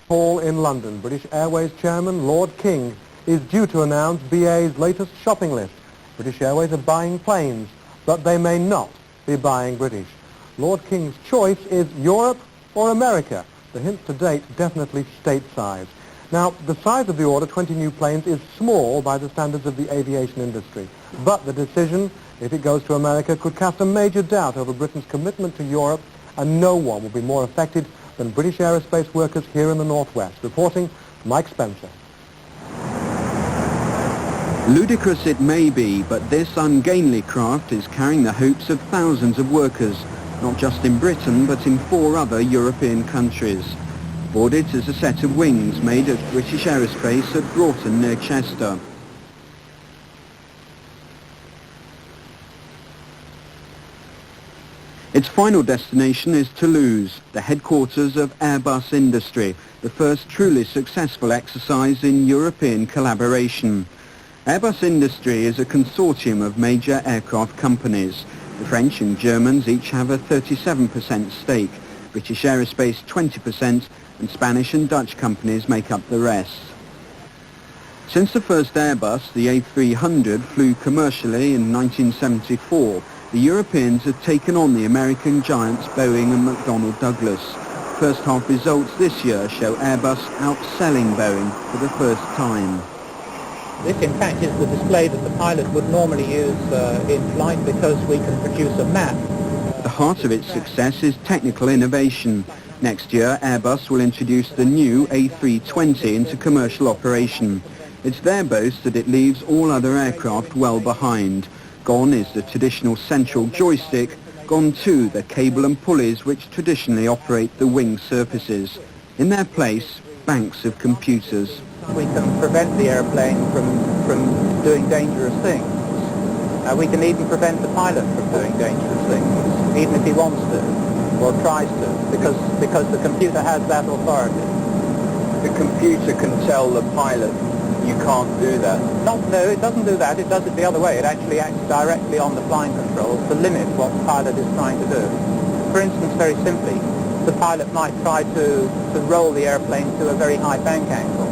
Hall in London, British Airways Chairman Lord King is due to announce BA's latest shopping list. British Airways are buying planes, but they may not be buying British. Lord King's choice is Europe or America. The hint to date definitely stateside. Now, the size of the order, 20 new planes, is small by the standards of the aviation industry. But the decision, if it goes to America, could cast a major doubt over Britain's commitment to Europe, and no one will be more affected than British aerospace workers here in the Northwest. Reporting, Mike Spencer. Ludicrous it may be, but this ungainly craft is carrying the hopes of thousands of workers, not just in Britain, but in 4 other European countries. Aboard it is a set of wings made at British Aerospace at Broughton near Chester. Its final destination is Toulouse, the headquarters of Airbus Industry, the first truly successful exercise in European collaboration. Airbus Industry is a consortium of major aircraft companies. The French and Germans each have a 37% stake, British Aerospace 20%, and Spanish and Dutch companies make up the rest. Since the first Airbus, the A300, flew commercially in 1974, the Europeans had taken on the American giants Boeing and McDonnell Douglas. First half results this year show Airbus outselling Boeing for the first time. This in fact is the display that the pilot would normally use in flight because we can produce a map. The heart of its success is technical innovation. Next year, Airbus will introduce the new A320 into commercial operation. It's their boast that it leaves all other aircraft well behind. Gone is the traditional central joystick, gone too the cable and pulleys which traditionally operate the wing surfaces. In their place, banks of computers. We can prevent the airplane from doing dangerous things. We can even prevent the pilot from doing dangerous things, even if he wants to. Or tries to, because the computer has that authority. The computer can tell the pilot, you can't do that. No, it doesn't do that. It does it the other way. It actually acts directly on the flying controls to limit what the pilot is trying to do. For instance, very simply, the pilot might try to roll the airplane to a very high bank angle.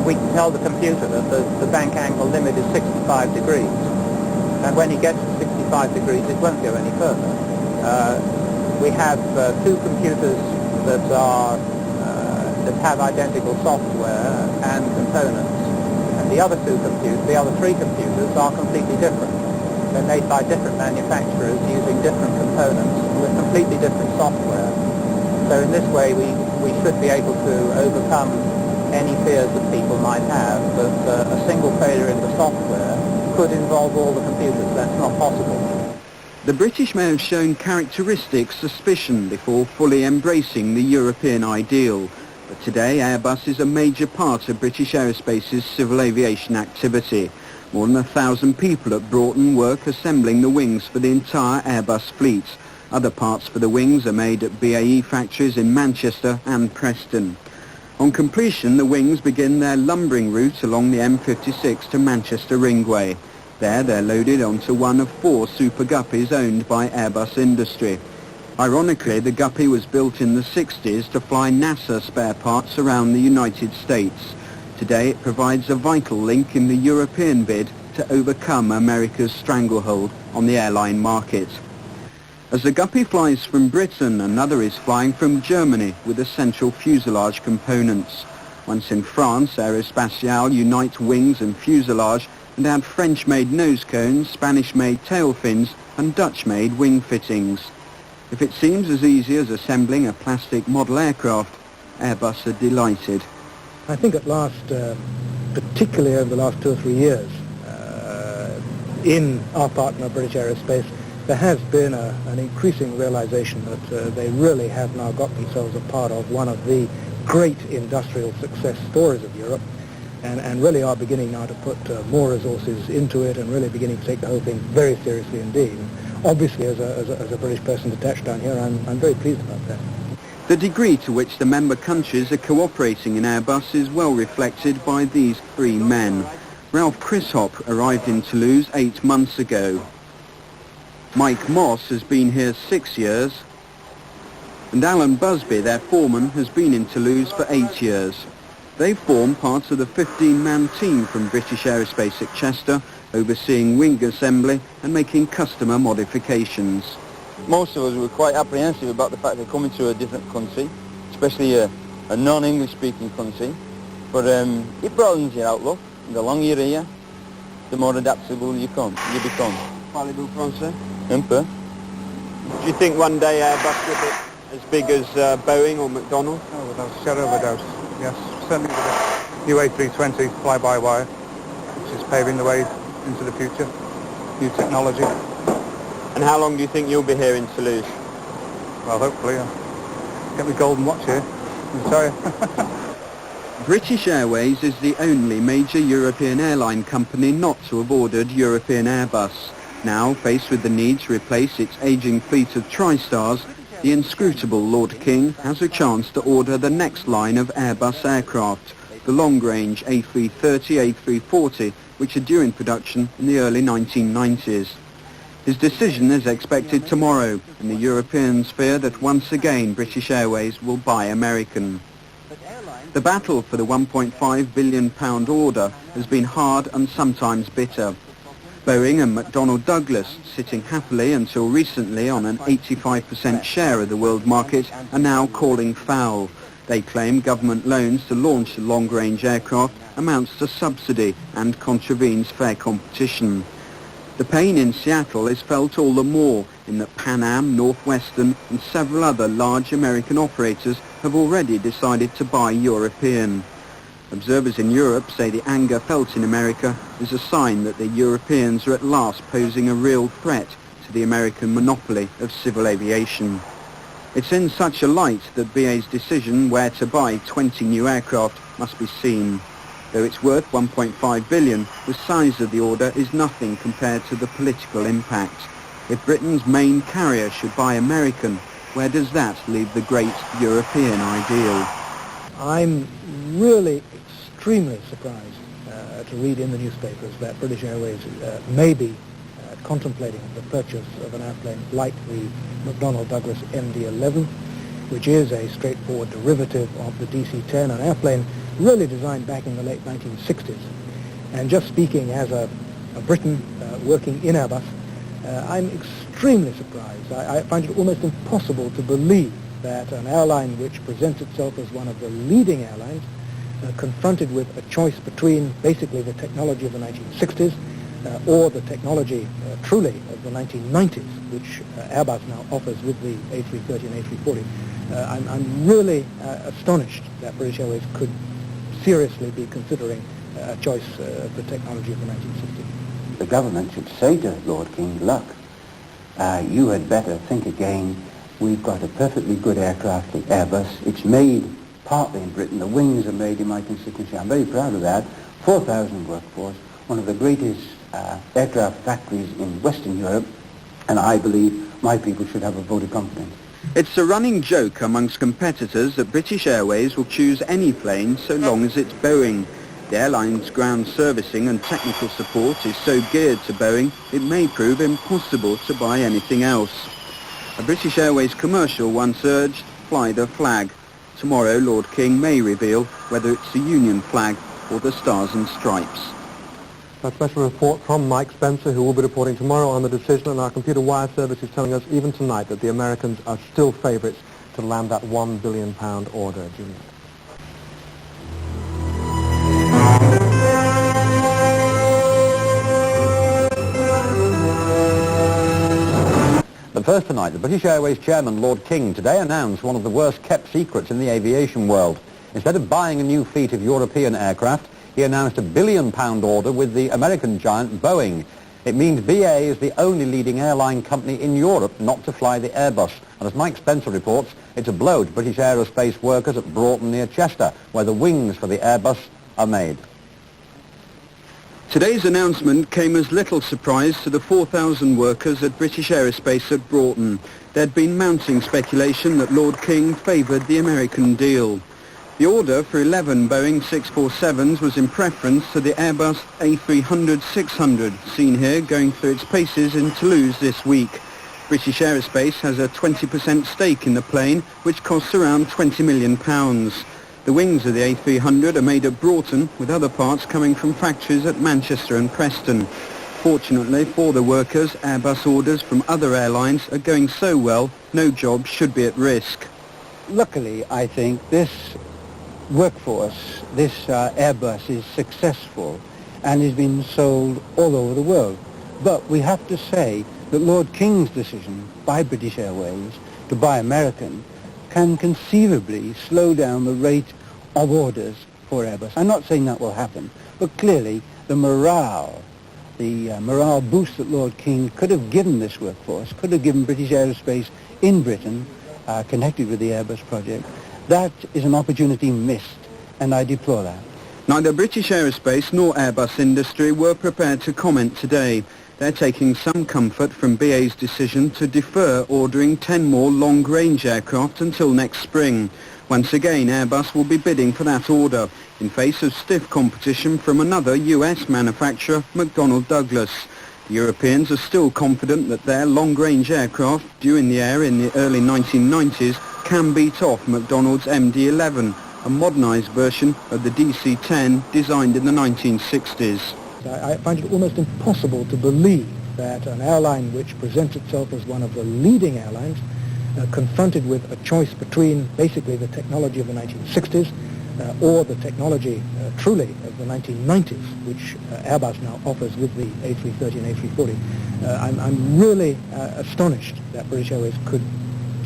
We can tell the computer that the bank angle limit is 65 degrees. And when he gets to 65 degrees, it won't go any further. We have 2 computers that have identical software and components, and the other 3 computers are completely different. They're made by different manufacturers using different components with completely different software. So in this way, we should be able to overcome any fears that people might have that a single failure in the software could involve all the computers. That's not possible. The British may have shown characteristic suspicion before fully embracing the European ideal, but today Airbus is a major part of British Aerospace's civil aviation activity. More than 1,000 people at Broughton work assembling the wings for the entire Airbus fleet. Other parts for the wings are made at BAE factories in Manchester and Preston. On completion, the wings begin their lumbering route along the M56 to Manchester Ringway. There, they're loaded onto one of 4 Super Guppies owned by Airbus Industry. Ironically, the Guppy was built in the 60s to fly NASA spare parts around the United States. Today, it provides a vital link in the European bid to overcome America's stranglehold on the airline market. As the Guppy flies from Britain, another is flying from Germany with essential fuselage components. Once in France, Aerospatiale unite wings and fuselage and add French-made nose cones, Spanish-made tail fins and Dutch-made wing fittings. If it seems as easy as assembling a plastic model aircraft, Airbus are delighted. I think at last, particularly over the last 2 or 3 years, in our partner British Aerospace, there has been an increasing realization that they really have now got themselves a part of one of the great industrial success stories of Europe, and really are beginning now to put more resources into it and really beginning to take the whole thing very seriously indeed. Obviously, as a British person attached down here, I'm very pleased about that. The degree to which the member countries are cooperating in Airbus is well reflected by these 3 men. Ralph Chrysop arrived in Toulouse 8 months ago. Mike Moss has been here 6 years. and Alan Busby, their foreman, has been in Toulouse for 8 years. They form part of the 15-man team from British Aerospace at Chester, overseeing wing assembly and making customer modifications. Most of us were quite apprehensive about the fact of coming to a different country, especially a non-English speaking country, but it broadens your outlook. The longer you're here, the more adaptable you become. Parlez-vous français? Un peu. Do you think one day Airbus will be as big as Boeing or McDonnell? Oh, without a shadow of a doubt. Yes, certainly with the new A320 fly-by-wire, which is paving the way into the future, new technology. And how long do you think you'll be here in Toulouse? Well, hopefully, get my golden watch here, I'll tell you. British Airways is the only major European airline company not to have ordered European Airbus. Now, faced with the need to replace its ageing fleet of TriStars, the inscrutable Lord King has a chance to order the next line of Airbus aircraft, the long-range A330, A340, which are due in production in the early 1990s. His decision is expected tomorrow, and the Europeans fear that once again British Airways will buy American. The battle for the £1.5 billion order has been hard and sometimes bitter. Boeing and McDonnell Douglas, sitting happily until recently on an 85% share of the world market, are now calling foul. They claim government loans to launch the long-range aircraft amounts to subsidy and contravenes fair competition. The pain in Seattle is felt all the more in that Pan Am, Northwestern and several other large American operators have already decided to buy European. Observers in Europe say the anger felt in America is a sign that the Europeans are at last posing a real threat to the American monopoly of civil aviation. It's in such a light that BA's decision where to buy 20 new aircraft must be seen. Though it's worth $1.5 billion, the size of the order is nothing compared to the political impact. If Britain's main carrier should buy American, where does that leave the great European ideal? I'm really extremely surprised to read in the newspapers that British Airways may be contemplating the purchase of an airplane like the McDonnell Douglas MD-11, which is a straightforward derivative of the DC-10, an airplane really designed back in the late 1960s. And just speaking as a Briton working in Airbus, I'm extremely surprised. I find it almost impossible to believe that an airline which presents itself as one of the leading airlines, confronted with a choice between basically the technology of the 1960s or the technology truly of the 1990s, which Airbus now offers with the A330 and A340. I'm really astonished that British Airways could seriously be considering a choice of the technology of the 1960s. The government should say to Lord King, look, you had better think again. We've got a perfectly good aircraft, the Airbus. It's made partly in Britain. The wings are made in my constituency. I'm very proud of that. 4,000 workforce, one of the greatest aircraft factories in Western Europe, and I believe my people should have a vote of confidence. It's a running joke amongst competitors that British Airways will choose any plane so long as it's Boeing. The airline's ground servicing and technical support is so geared to Boeing, it may prove impossible to buy anything else. A British Airways commercial once urged, fly the flag. Tomorrow Lord King may reveal whether it's the Union flag or the Stars and Stripes. A special report from Mike Spencer, who will be reporting tomorrow on the decision, and our computer wire service is telling us even tonight that the Americans are still favourites to land that £1 billion order. Juliet. But first tonight, the British Airways chairman, Lord King, today announced one of the worst-kept secrets in the aviation world. Instead of buying a new fleet of European aircraft, he announced a £1 billion order with the American giant Boeing. It means BA is the only leading airline company in Europe not to fly the Airbus. And as Mike Spencer reports, it's a blow to British aerospace workers at Broughton near Chester, where the wings for the Airbus are made. Today's announcement came as little surprise to the 4,000 workers at British Aerospace at Broughton. There'd been mounting speculation that Lord King favoured the American deal. The order for 11 Boeing 647s was in preference to the Airbus A300-600, seen here going through its paces in Toulouse this week. British Aerospace has a 20% stake in the plane, which costs around £20 million. The wings of the A300 are made at Broughton, with other parts coming from factories at Manchester and Preston. Fortunately for the workers, Airbus orders from other airlines are going so well, no job should be at risk. Luckily, I think this workforce, this Airbus is successful and has been sold all over the world. But we have to say that Lord King's decision by British Airways to buy American can conceivably slow down the rate of orders for Airbus. I'm not saying that will happen, but clearly the morale boost that Lord King could have given this workforce, could have given British Aerospace in Britain, connected with the Airbus project, that is an opportunity missed, and I deplore that. Neither British Aerospace nor Airbus industry were prepared to comment today. They're taking some comfort from BA's decision to defer ordering 10 more long-range aircraft until next spring. Once again, Airbus will be bidding for that order in face of stiff competition from another US manufacturer, McDonnell Douglas. The Europeans are still confident that their long-range aircraft, due in the air in the early 1990s, can beat off McDonnell's MD-11, a modernised version of the DC-10 designed in the 1960s. I find it almost impossible to believe that an airline which presents itself as one of the leading airlines, confronted with a choice between basically the technology of the 1960s or the technology truly of the 1990s, which Airbus now offers with the A330 and A340. I'm really astonished that British Airways could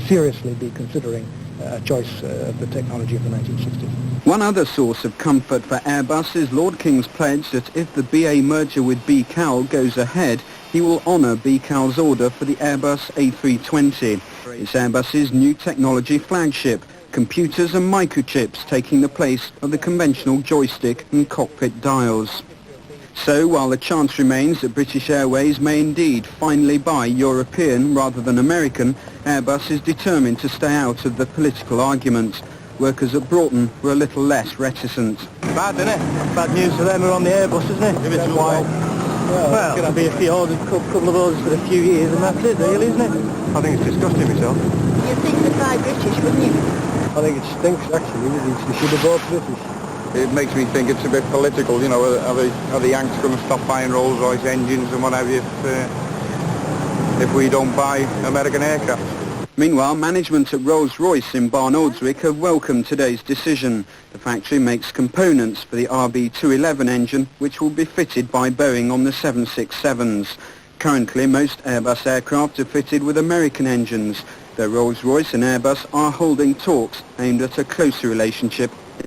seriously be considering a choice of the technology of the 1960s. One other source of comfort for Airbus is Lord King's pledge that if the BA merger with BCAL goes ahead, he will honour BCAL's order for the Airbus A320. It's Airbus's new technology flagship, computers and microchips taking the place of the conventional joystick and cockpit dials. So while the chance remains that British Airways may indeed finally buy European rather than American, Airbus is determined to stay out of the political argument. Workers at Broughton were a little less reticent. Bad, isn't it? Bad news for them who are on the Airbus, isn't it? If it's why. Well, it's going to be a few orders, couple of orders for a few years, and that's it, really, isn't it? I think it's disgusting myself. You'd think they'd buy British, wouldn't you? I think it stinks, actually. They should have bought British. It makes me think it's a bit political, you know, are the Yanks going to stop buying Rolls-Royce engines and what have you if we don't buy American aircraft? Meanwhile, management at Rolls-Royce in Barnoldswick have welcomed today's decision. The factory makes components for the RB211 engine, which will be fitted by Boeing on the 767s. Currently, most Airbus aircraft are fitted with American engines, though Rolls-Royce and Airbus are holding talks aimed at a closer relationship